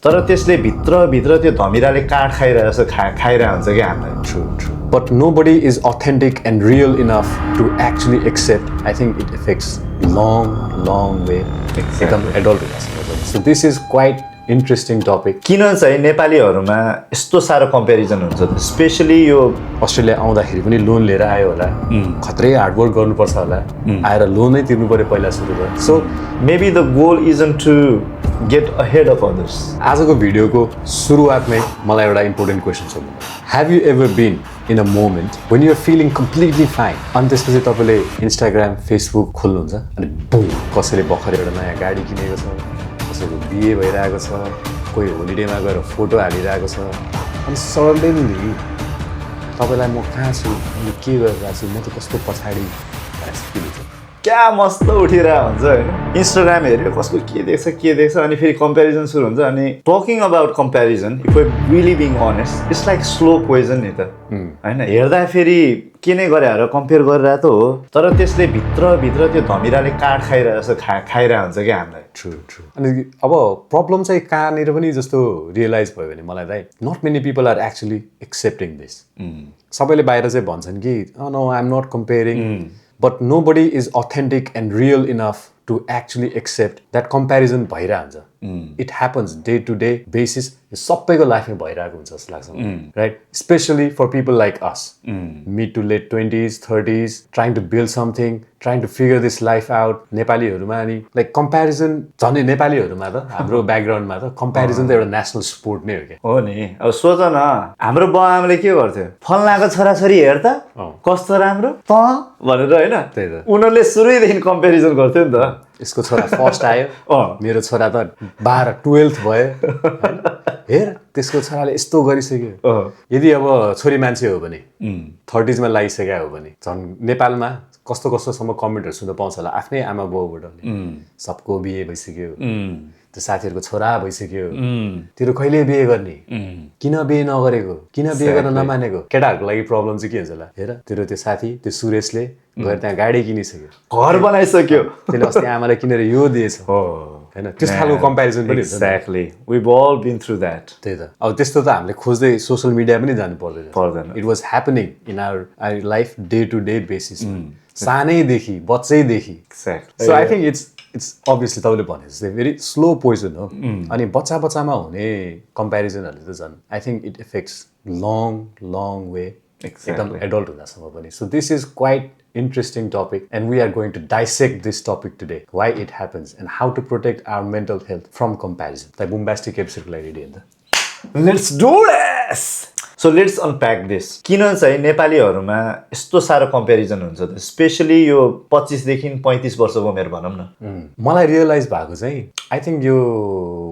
तर त्यसले भित्र त्यो धमिराले काट खाइरहेको छ खाइरहेको हुन्छ कि हामीलाई True. But nobody is authentic and real enough to actually accept. I think it affects long way. Become adult. So this is quite interesting topic. किन चाहिँ नेपालीहरुमा यस्तो सारो कम्प्यारिजन हुन्छ स्पेशली यो अस्ट्रेलिया आउँदाखेरि पनि लोन लिएर आयो होला खत्रै हार्डवर्क गर्नुपर्छ होला आएर लोनै तिर्नु पर्यो पहिला सुरुमा so maybe the goal isn't to get ahead of others आजको भिडियोको सुरुवातमै मलाई एउटा इम्पोर्टेन्ट क्वेसन सोध्नु Have you ever been in a moment when you're feeling completely fine? अनि त्यसपछि तपाईँले इन्स्टाग्राम फेसबुक खोल्नुहुन्छ अनि बुम कसैले भर्खर एउटा नयाँ गाडी किनेको छ कसैको बिहे भइरहेको छ कोही होलिडेमा गएर फोटो हालिरहेको छ अनि सडनली तपाईँलाई म कहाँ छु अनि के गरिरहेको छु म त कस्तो पछाडि फिल हुन्छ क्या मस्त उठिरहेको हुन्छ होइन इन्स्टाग्राम हेऱ्यो कसको के देख्छ अनि फेरि कम्पेरिजन सुरु हुन्छ अनि talking about comparison if I really being honest it's like slow poison नि त होइन हेर्दा फेरि के नै गरे कम्पेयर गरिरहेको त हो तर त्यसले भित्र त्यो धमिराले काट खाइरहेको छ खाइरहेको हुन्छ कि हामीलाई ट्रु अनि अब प्रब्लम चाहिँ कहाँनिर पनि जस्तो रियलाइज भयो भने मलाई दाइ not many people are actually accepting this सबैले बाहिर चाहिँ भन्छन् कि no I am not comparing But nobody is authentic and real enough to actually accept that comparison भइरहेको हुन्छ It happens day to day basis सबैको लाइफमा भइरहेको हुन्छ जस्तो लाग्छ right especially for people like us mid to late 20s 30s trying to build something trying to figure this life out नेपालीहरुमा अनि like comparison झन् नेपालीहरुमा त हाम्रो ब्याकग्राउन्डमा त कम्प्यारिजन त एउटा नेशनल स्पोर्ट नै हो के हो नि अब सोच न हाम्रो बाबुआमाले के गर्थ्यो फल्नाको छोराछोरी हेर त कस्तो राम्रो त भनेर हैन त्यही त उनीहरुले सुरुदेखि कम्प्यारिजन गर्थ्यो नि त यसको छोरा फर्स्ट आयो मेरो छोरा त 12 12th भयो हेर त्यसको छोराले यस्तो गरिसक्यो यदि अब छोरी मान्छे हो भने 30s मा लागिसक्यो हो भने झन् नेपालमा कस्तो कस्तोसम्म कमेन्टहरु सुन्न पाउँछ होला आफ्नै आमा बाउबाट सबको बिहे भइसक्यो त्यो साथीहरुको छोरा भइसक्यो तिम्रो कहिले बिहे गर्ने किन बिहे नगरेको किन बिहे गर्न नमानेको केटाहरुको लागि प्रब्लम चाहिँ के हुन्छ होला हेर तिम्रो त्यो साथी त्यो सुरेशले गएर त्यहाँ गाडी किनिसक्यो घर बनाइसक्यो त्यसले अस्ति आमालाई किनेर यो दिएछ हैन त्यस खालको कम्प्यारिजन पनि हुन्छ exactly we all been through that त्यही त अब त्यस्तो त हामीले खोज्दै सोशल मिडिया पनि जानु पर्दैन it was happening in our life day to day basis सानैदेखि बच्चैदेखि so I think it's obviously तपाईँले भने जस्तै भेरी स्लो पोइजन हो अनि बच्चामा हुने कम्प्यारिजनहरूले त झन् I think it effects long way एकदम एडल्ट हुँदासम्म पनि so this is quite interesting topic and we are going to dissect this topic today why it happens and how to protect our mental health from comparison the bombastic episode like ready let's do this so let's unpack this किन चाहिँ नेपालीहरुमा यस्तो सारो comparison हुन्छ त specially यो 25 देखि 35 वर्षको उमेर भनौं न मलाई रियलाइज भएको चाहिँ आई थिंक यो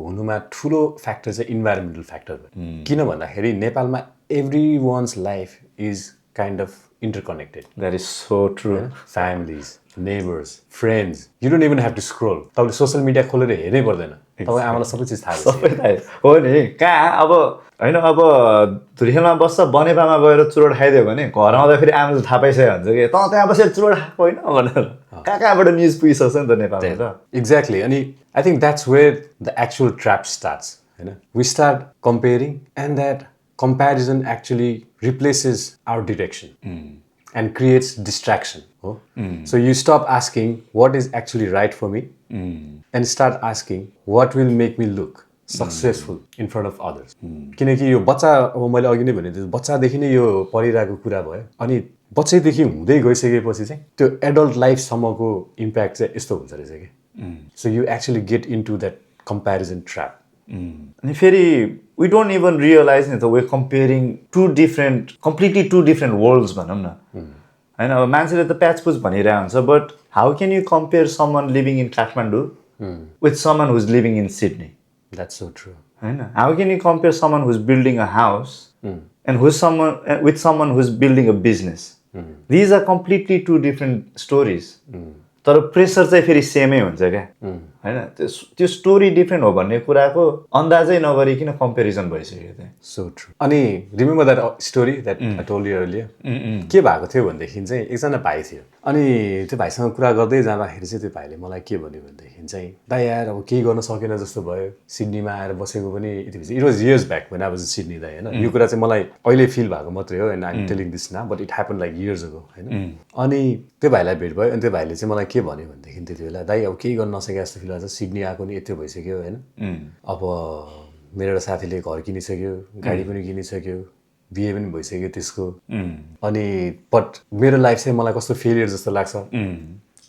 हुनुमा ठूलो फ्याक्टर चाहिँ इन्भाइरोमेन्टल फ्याक्टर किन भन्दाखेरि नेपालमा everyone's life is kind of interconnected. That is so true. Families, neighbors, friends. You don't even have to scroll. तपाईले सोशल मिडिया खोलेर हेर्नै पर्दैन तपाई आमालाई सबै चीज थाहा छ सबै थाहा हो नि कहाँ अब हैन अब धुरीखेलमा बस्छ बनेपामा गएर चुरोट खाइदियो भने घर आउँदा फेरि आमाले थाहा पाइसक्यो हुन्छ कि त त्यहाँ बसेर चुरोट खाएको हैन भनेर कहाँबाट न्यूज पुगिसक्छ नि त नेपालमा त एक्ज्याक्टली अनि I think that's where the actual trap starts हैन we start comparing and that comparison actually replaces our direction and creates distraction so you stop asking what is actually right for me and start asking what will make me look successful in front of others किनकि यो बच्चा अब मैले अघि नै भने बच्चादेखि नै यो परिरहेको कुरा भयो अनि बच्चैदेखि हुँदै गइसकेपछि चाहिँ त्यो एडल्ट लाइफसम्मको इम्प्याक्ट चाहिँ यस्तो हुन्छ रहेछ कि so you actually get into that comparison trap अनि फेरि we don't even realize that we're comparing completely two different worlds भनौं न हैन अब मान्छेले त प्याचपुच भनिरहेको हुन्छ but how can you compare someone living in Kathmandu with someone who's living in Sydney that's so true हैन how can you compare someone who's building a house and with someone who's building a business these are completely two different stories तर pressure चाहिँ फेरि सेमै हुन्छ क्या होइन त्यो story different हो भन्ने कुराको अन्दाजै नगरिकन कम्पेरिजन भइसक्यो त्यहाँ सो ट्रु अनि remember that story that I told you earlier के भएको थियो भनेदेखि चाहिँ एकजना भाइ थियो अनि त्यो भाइसँग कुरा गर्दै जाँदाखेरि चाहिँ त्यो भाइले मलाई के भन्यो भनेदेखि चाहिँ दाइ यार अब केही गर्न सकेन जस्तो भयो सिडनीमा आएर बसेको पनि it was years back when I was Sydney दाइ होइन यो कुरा चाहिँ मलाई अहिले फिल भएको मात्रै हो and I am telling this now but it happen like years ago होइन अनि त्यो भाइलाई भेट भयो अनि त्यो भाइले चाहिँ मलाई के भन्यो भनेदेखि त्यति बेला दाइ अब केही गर्न नसके जस्तो फिल हुन्छ सिडनी आएको नि यत्रो भइसक्यो होइन अब मेरो एउटा साथीले घर किनिसक्यो गाडी पनि किनिसक्यो बिहे पनि भइसक्यो त्यसको अनि बट मेरो लाइफ चाहिँ मलाई कस्तो फेलियर जस्तो लाग्छ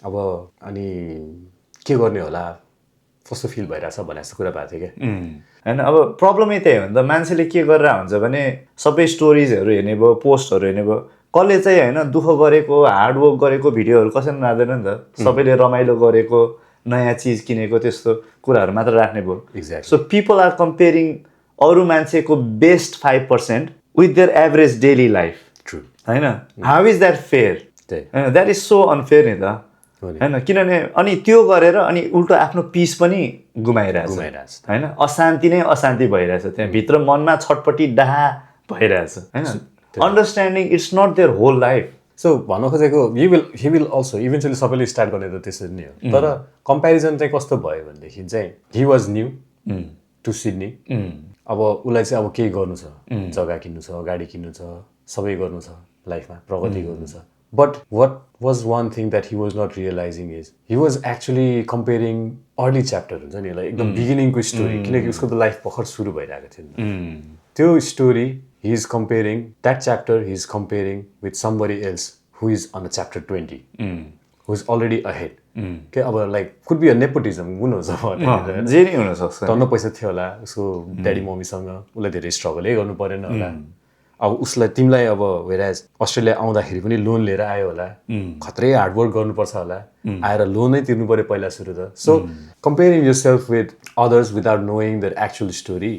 अब अनि के गर्ने होला कस्तो फिल भइरहेछ भने जस्तो कुरा भएको थियो क्या होइन अब प्रब्लमै त्यही हो नि त मान्छेले के गरेर हुन्छ भने सबै स्टोरिजहरू हेर्ने भयो पोस्टहरू हेर्ने भयो कसले चाहिँ होइन दुःख गरेको हार्डवर्क गरेको भिडियोहरू कसैले राख्दैन नि त सबैले रमाइलो गरेको नयाँ चिज किनेको त्यस्तो कुराहरू मात्र राख्ने भयो exactly so people are comparing अरू मान्छेको best 5% with their average daily life true होइन हाउ इज द्याट फेयर होइन द्याट इज सो अनफेयर नि त होइन किनभने अनि त्यो गरेर अनि उल्टो आफ्नो पिस पनि गुमाइरहेछ होइन अशान्ति नै अशान्ति भइरहेछ त्यहाँ भित्र मनमा छटपट्टि डाहा भइरहेछ होइन understanding it's not their whole life so भन्न खोजेको हि विल अल्सो इभेन्चुली सबैले स्टार्ट गर्ने त त्यसरी नै हो तर कम्पेरिजन चाहिँ कस्तो भयो भनेदेखि चाहिँ he was new to Sydney अब उसलाई चाहिँ अब केही गर्नु छ जग्गा किन्नु छ गाडी किन्नु छ सबै गर्नु छ लाइफमा प्रगति गर्नु छ but what was one thing that he was not realising is he was actually comparing early chapter हुन्छ नि लाइक एकदम बिगिनिङको स्टोरी किनकि उसको त लाइफ भर्खर सुरु भइरहेको थियो नि त्यो story he is comparing that chapter he is comparing with somebody else who is on a chapter 20 who is already ahead के अब like could be a nepotism हुन हुन्छ जे नै हुन सक्छ टन्न पैसा थियो होला उसको ड्याडी मम्मीसँग उसलाई धेरै स्ट्रगलै गर्नु परेन होला अब उसलाई तिमीलाई अब वेराज अस्ट्रेलिया आउँदाखेरि पनि लोन लिएर आयो होला खत्रै हार्डवर्क गर्नुपर्छ होला आएर लोनै तिर्नु पर्यो पहिला सुरु त so comparing yourself with others without knowing the actual story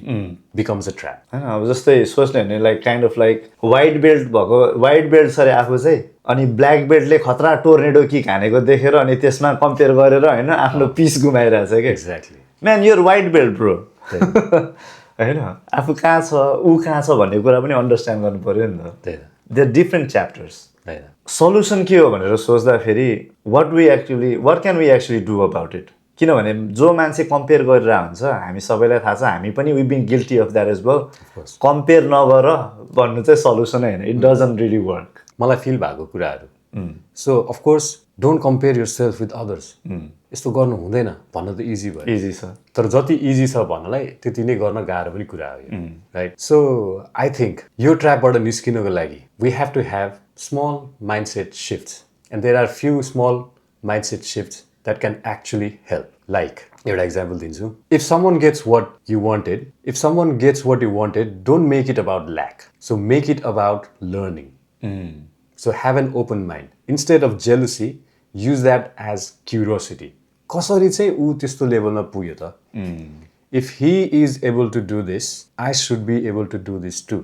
becomes a trap होइन अब जस्तै सोच्ने भने like kind of like white belt भएको व्हाइट बेल्ट छ अरे आफू चाहिँ अनि ब्ल्याक बेल्टले खतरा टोर्नेडो किक हानेको देखेर अनि त्यसमा कम्पेयर गरेर होइन आफ्नो पिस गुमाइरहेछ क्या exactly man your white belt bro होइन आफू कहाँ छ ऊ कहाँ छ भन्ने कुरा पनि अन्डरस्ट्यान्ड गर्नु पऱ्यो नि त they are different chapters solution के हो भनेर सोच्दाखेरि what can we actually do about it किनभने जो मान्छे कम्पेयर गरेर हुन्छ हामी सबैलाई थाहा छ हामी पनि we being guilty of that is well compare नगर भन्नु चाहिँ सल्युसनै होइन इट डजन्ट रियली वर्क मलाई फिल भएको कुराहरू so of course don't compare yourself with others यस्तो गर्नु हुँदैन भन्न त इजी भयो इजी छ तर जति इजी छ भन्नलाई त्यति नै गर्न गाह्रो पनि कुरा हो राइट सो आई थिङ्क यो ट्र्यापबाट निस्किनको लागि we have to have small mindset shifts and there are few small mindset shifts that can actually help like एउटा इक्जाम्पल दिन्छु if someone gets what you wanted if someone gets what you wanted don't make it about lack so make it about learning so have an open mind instead of jealousy use that as curiosity कसरी चाहिँ ऊ त्यस्तो लेभलमा पुग्यो त if he is able to do this I should be able to do this to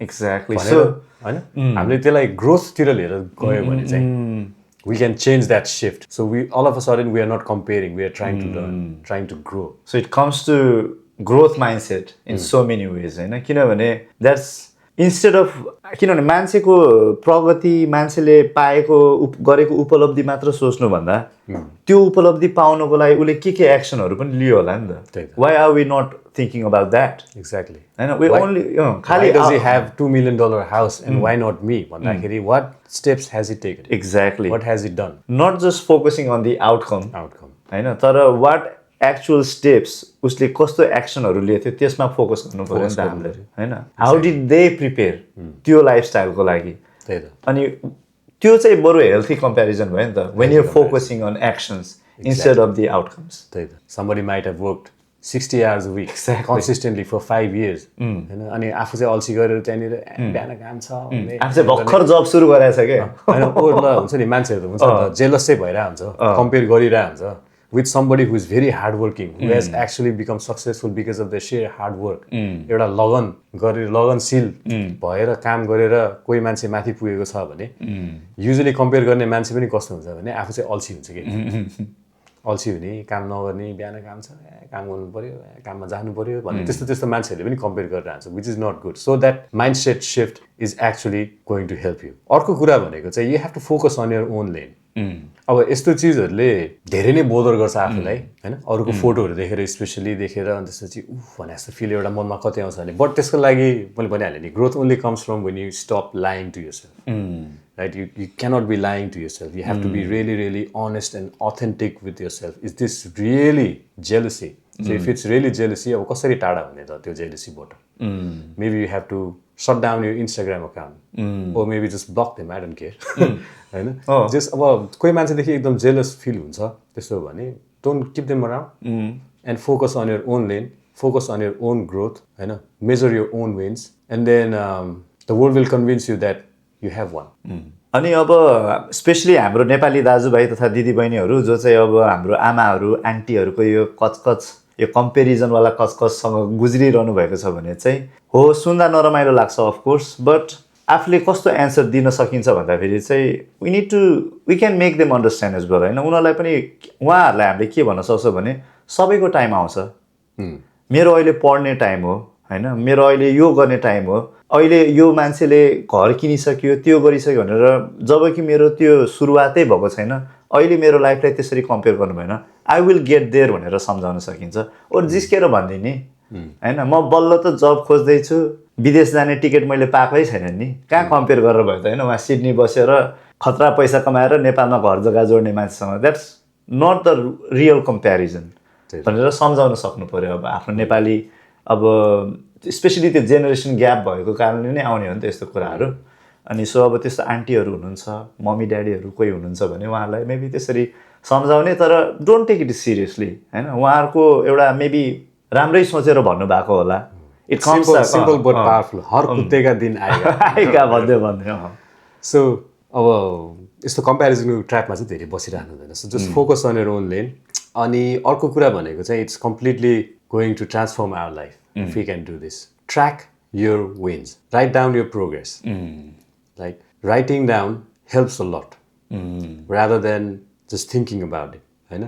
exactly होइन हामीले त्यसलाई ग्रोथतिर लिएर गयो भने चाहिँ we can change that shift so we all of a sudden we are not comparing we are trying to learn trying to grow so it comes to growth mindset in so many ways होइन किनभने that's instead of किनभने मान्छेको प्रगति मान्छेले पाएको गरेको उपलब्धि मात्र सोच्नुभन्दा त्यो उपलब्धि पाउनको लागि उसले के एक्सनहरू पनि लियो होला नि त why are we not thinking about that exactly हैन we only खाली does he have $2 million house and why not me भन्दाखेरि what steps has he taken exactly what has he done not just focusing on the outcome हैन तर what actual steps उसले कस्तो एक्सनहरू लिएको थियो त्यसमा फोकस गर्नु पर्यो नि त हामीले हैन हाउ डिड दे प्रिपेयर त्यो लाइफस्टाइलको लागि त्यही त अनि त्यो चाहिँ बरु हेल्थी कम्प्यारिजन भयो नि त when you're focusing on actions instead of the outcomes त्यही त somebody might have worked 60 hours a week consistently for 5 years हैन अनि आफू चाहिँ अल्छी गरेर त्यहाँनिर बिहान काम छ भन्ने आफू चाहिँ भर्खर जब सुरु गरेछ के हैन ल हुन्छ नि मान्छेहरु हुन्छ नि त जेलस चाहिँ भइरा हुन्छ कम्पेयर गरिरा हुन्छ with somebody who is very hardworking, who has actually become successful because of their sheer hard work. एउटा लगनशील भएर काम गरेर कोही मान्छे माथि पुगेको छ भने युजुअली कम्पेयर गर्ने मान्छे पनि कस्तो हुन्छ भने आफू चाहिँ अल्छी हुन्छ कि अल्छी हुने काम नगर्ने बिहान काम छ काम गर्नु पर्यो काममा जानु पर्यो भन्ने त्यस्तो मान्छेहरूले पनि कम्पेयर गरिरहन्छ which is not good so that mindset shift is actually going to help you अर्को कुरा भनेको चाहिँ you have to focus on your own lane अब यस्तो चिजहरूले धेरै नै बोदर गर्छ आफूलाई होइन अरूको फोटोहरू देखेर स्पेसली देखेर अनि त्यसपछि उफ भने जस्तो फिल एउटा मनमा कति आउँछ भने बट त्यसको लागि मैले भनिहालेँ नि growth only comes from when you stop lying to yourself right you cannot be lying to yourself you have to be really honest and authentic with yourself is this really jealousy so if it's really jealousy अब कसरी टाढा हुने त त्यो jealousyबाट maybe you have to shut down your Instagram account or maybe just block them I don't care हैन just अब कोही मान्छेदेखि एकदम jealous feel हुन्छ त्यसो भने don't keep them around and focus on your own lane focus on your own growth हैन measure your own wins and then the world will convince you that you have one. अनि अब specially हाम्रो नेपाली दाजुभाइ तथा दिदीबहिनीहरू जो चाहिँ अब हाम्रो आमाहरू आन्टीहरूको यो कचकच यो कम्पेरिजनवाला कचकचसँग गुज्रिरहनु भएको छ भने चाहिँ हो सुन्दा नरमाइलो लाग्छ अफकोर्स बट आफूले कस्तो एन्सर दिन सकिन्छ भन्दाखेरि चाहिँ we can make them understand as well होइन उनीहरूलाई पनि उहाँहरूलाई हामीले के भन्न सक्छौँ भने सबैको टाइम आउँछ मेरो अहिले पढ्ने टाइम हो होइन मेरो अहिले यो गर्ने टाइम हो अहिले यो मान्छेले घर किनिसक्यो त्यो गरिसक्यो भनेर जब कि मेरो त्यो सुरुवातै भएको छैन अहिले मेरो लाइफलाई त्यसरी कम्पेयर गर्नु भएन आई विल गेट देयर भनेर सम्झाउन सकिन्छ और जिस्केर भनिदिने होइन म बल्ल त जब खोज्दैछु विदेश जाने टिकट मैले पाएकै छैन नि कहाँ कम्पेयर गरेर भयो त होइन उहाँ सिडनी बसेर खतरा पैसा कमाएर नेपालमा घर जग्गा जोड्ने मान्छेसँग that's not the real comparison भनेर सम्झाउन सक्नु पऱ्यो अब आफ्नो नेपाली अब स्पेसली त्यो जेनेरेसन ग्याप भएको कारणले नै आउने हो नि त यस्तो कुराहरू अनि सो अब त्यस्तो आन्टीहरू हुनुहुन्छ मम्मी ड्याडीहरू कोही हुनुहुन्छ भने उहाँहरूलाई मेबी त्यसरी सम्झाउने तर डोन्ट टेक इट सिरियसली होइन उहाँहरूको एउटा मेबी राम्रै सोचेर भन्नुभएको होला it comes simple but powerful हर कुत्तेका दिन आएका भन्दै सो अब यस्तो कम्पेरिजनको ट्र्यापमा चाहिँ धेरै बसिरहनु हुँदैन so just focus on your own lane अनि अर्को कुरा भनेको चाहिँ it's completely going to transform our life if you can do this track your wins write down your progress like writing down helps a lot rather than just thinking about it right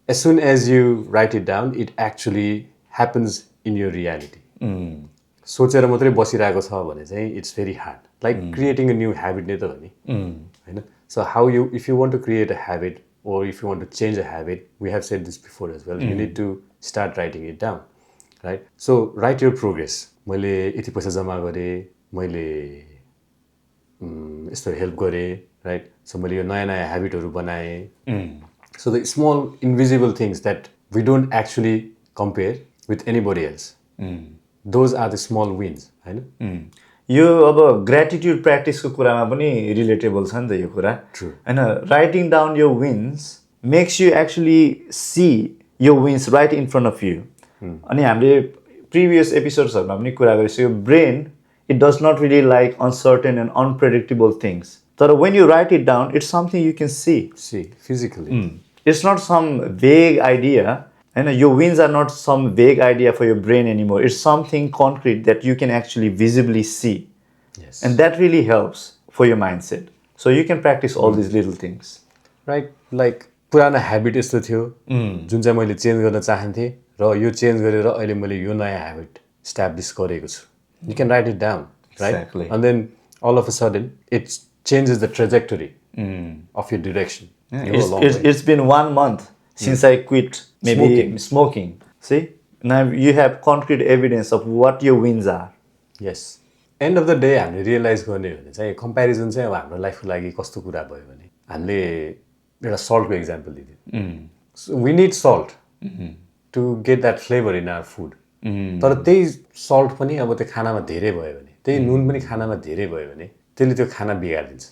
as soon as you write it down it actually happens in your reality सोचेर मात्रै बसिरहेको छ भने चाहिँ it's very hard like creating a new habit नै त हो नि हैन so how you if you want to create a habit or if you want to change a habit we have said this before as well you need to start writing it down right so write your progress मैले यति पैसा जम्मा गरेँ मैले यस्तो help गरेँ right so मैले यो नयाँ नयाँ ह्याबिटहरू बनाएँ so the small invisible things that we don't actually compare with anybody else those are the small wins होइन यो अब ग्रेटिट्युड प्र्याक्टिसको कुरामा पनि रिलेटेबल छ नि त यो कुरा होइन राइटिङ डाउन यो wins makes you actually see यो wins right in front of you अनि हामीले प्रिभियस एपिसोड्सहरूमा पनि कुरा गरिसक्यो brain it does not really like uncertain and unpredictable things तर when you write it down it's something you can see physically it's not some vague idea होइन यो wins are not some vague idea for your brain anymore it's something concrete that you can actually visibly see and that really helps for your mindset so you can practice all these little things right like पुरानो habit यस्तो थियो जुन चाहिँ मैले change गर्न चाहन्थेँ र यो चेन्ज गरेर अहिले मैले यो नयाँ ह्याबिट इस्टाब्लिस गरेको छु you can write it down right and then all of a sudden it changes the trajectory of your direction it's been 1 month since I quit maybe smoking. See, now you have concrete evidence of what your wins are. Yes. And of the day हामीले realise गर्ने भने चाहिँ comparison चाहिँ अब हाम्रो लाइफको लागि कस्तो कुरा भयो भने हामीले एउटा सल्टको इक्जाम्पल दिदियो we need salt to get that flavour in our food तर त्यही सल्ट पनि अब त्यो खानामा धेरै भयो भने त्यही नुन पनि खानामा धेरै भयो भने त्यसले त्यो खाना बिगारिदिन्छ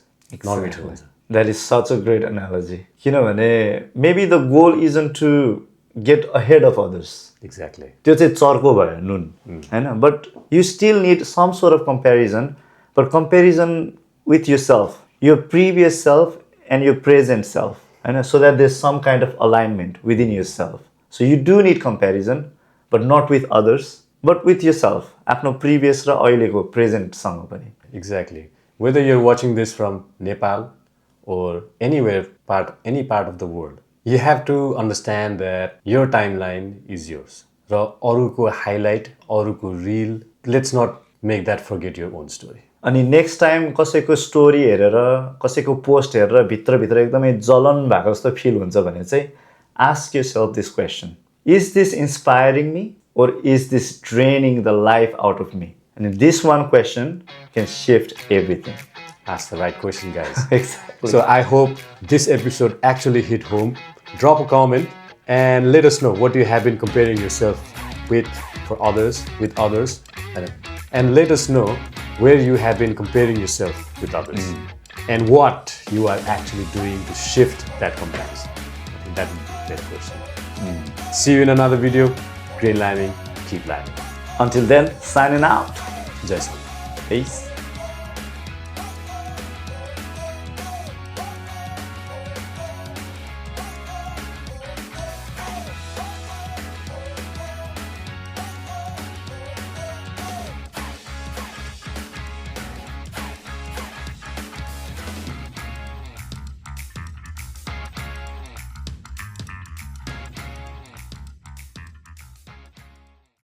नमिठो हुन्छ that is such a great analogy किनभने maybe the goal isn't to get ahead of others exactly त्यो चाहिँ चर्को भयो नुन होइन but you still need some sort of comparison but comparison with your self your previous self and your present self, and so that there's some kind of alignment within yourself. So you do need comparison, but not with others, but with yourself. Apno previous ra ahileko present सँग पनि. Exactly. Whether you're watching this from Nepal or any part of the world, You have to understand that your timeline is yours. र अरूको highlight, अरूको reel, let's not make that forget your own story. अनि next time कसैको story हेरेर कसैको post हेरेर भित्रभित्र एकदमै जलन भएको जस्तो फिल हुन्छ भने चाहिँ ask yourself this question, is this inspiring me or is this draining the life out of me? And this one question can shift everything. That's the right question, guys. Exactly. So I hope this episode actually hit home. Drop a comment and let us know what you have been comparing yourself with with others. And let us know where you have been comparing yourself with others. And what you are actually doing to shift that comparison. I think that would be a better question. See you in another video. Green lining, keep lining. Until then, signing out. Jason. Peace.